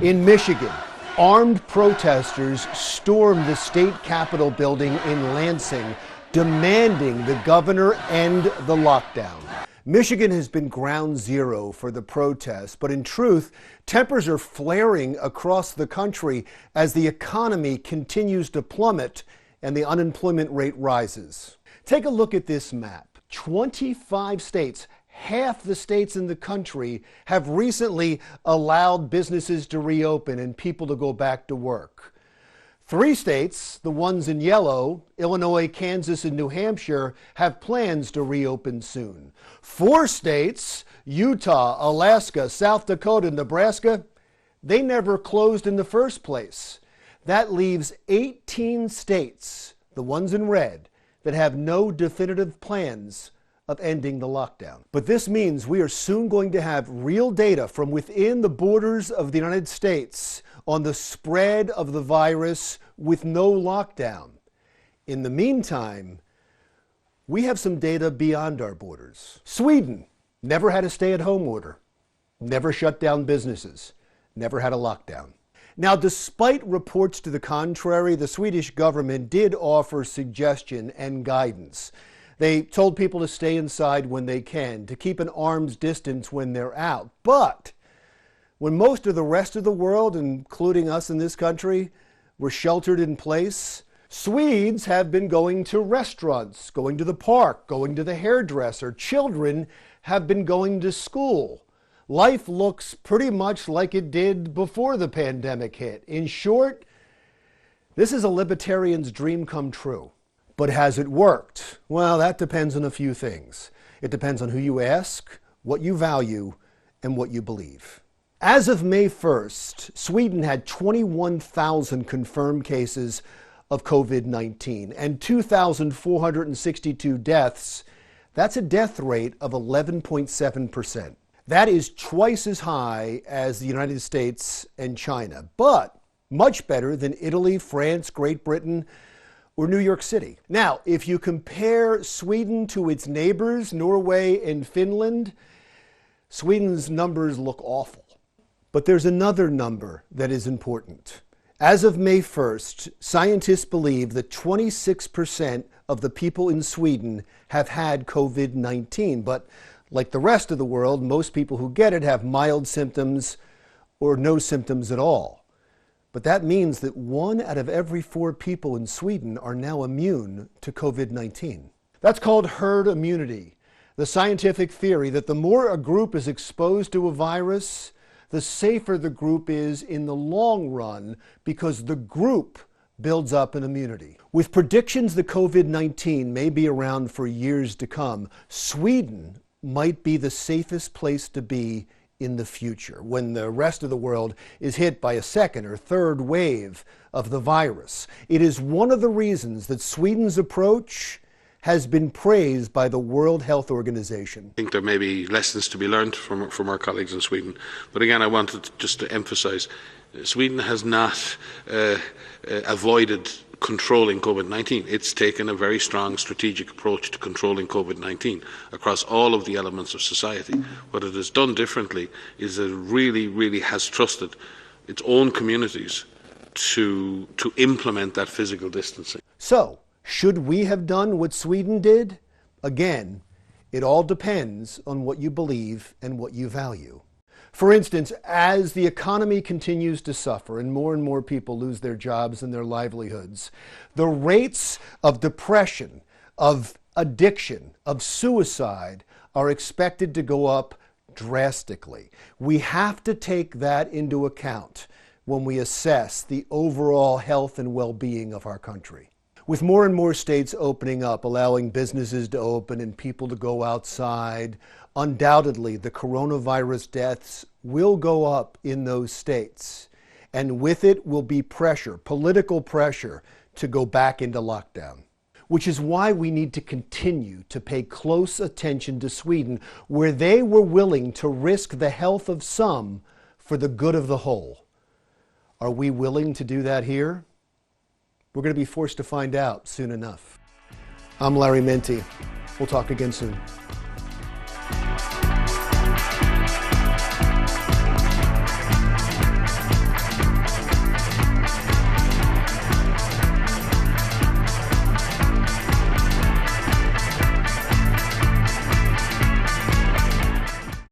In Michigan, armed protesters stormed the state capitol building in Lansing, demanding the governor end the lockdown. Michigan has been ground zero for the protests, but in truth, tempers are flaring across the country as the economy continues to plummet and the unemployment rate rises. Take a look at this map. 25 states, half the states in the country, have recently allowed businesses to reopen and people to go back to work. 3 states, the ones in yellow, Illinois, Kansas, and New Hampshire, have plans to reopen soon. 4 states, Utah, Alaska, South Dakota, and Nebraska, they never closed in the first place. That leaves 18 states, the ones in red, that have no definitive plans of ending the lockdown. But this means we are soon going to have real data from within the borders of the United States on the spread of the virus with no lockdown. In the meantime, we have some data beyond our borders. Sweden never had a stay-at-home order, never shut down businesses, never had a lockdown. Now, despite reports to the contrary, the Swedish government did offer suggestion and guidance. They told people to stay inside when they can, to keep an arm's distance when they're out. But when most of the rest of the world, including us in this country, were sheltered in place, Swedes have been going to restaurants, going to the park, going to the hairdresser. Children have been going to school. Life looks pretty much like it did before the pandemic hit. In short, this is a libertarian's dream come true. But has it worked? Well, that depends on a few things. It depends on who you ask, what you value, and what you believe. As of May 1st, Sweden had 21,000 confirmed cases of COVID-19 and 2,462 deaths. That's a death rate of 11.7%. That is twice as high as the United States and China, but much better than Italy, France, Great Britain, or New York City. Now, if you compare Sweden to its neighbors, Norway and Finland, Sweden's numbers look awful. But there's another number that is important. As of May 1st, scientists believe that 26% of the people in Sweden have had COVID-19, but like the rest of the world, most people who get it have mild symptoms or no symptoms at all. But that means that 1 out of every 4 people in Sweden are now immune to COVID-19. That's called herd immunity, the scientific theory that the more a group is exposed to a virus, the safer the group is in the long run because the group builds up an immunity. With predictions that COVID-19 may be around for years to come, Sweden might be the safest place to be in the future when the rest of the world is hit by a second or third wave of the virus. It is one of the reasons that Sweden's approach has been praised by the World Health Organization. I think there may be lessons to be learned from our colleagues in Sweden. But again, I wanted just to emphasize, Sweden has not avoided controlling COVID-19. It's taken a very strong strategic approach to controlling COVID-19 across all of the elements of society. What it has done differently is it really has trusted its own communities to implement that physical distancing. So, should we have done what Sweden did? Again, it all depends on what you believe and what you value. For instance, as the economy continues to suffer and more people lose their jobs and their livelihoods, the rates of depression, of addiction, of suicide are expected to go up drastically. We have to take that into account when we assess the overall health and well-being of our country. With more and more states opening up, allowing businesses to open and people to go outside, undoubtedly the coronavirus deaths will go up in those states. And with it will be pressure, political pressure, to go back into lockdown. Which is why we need to continue to pay close attention to Sweden, where they were willing to risk the health of some for the good of the whole. Are we willing to do that here? We're going to be forced to find out soon enough. I'm Larry Mendte. We'll talk again soon.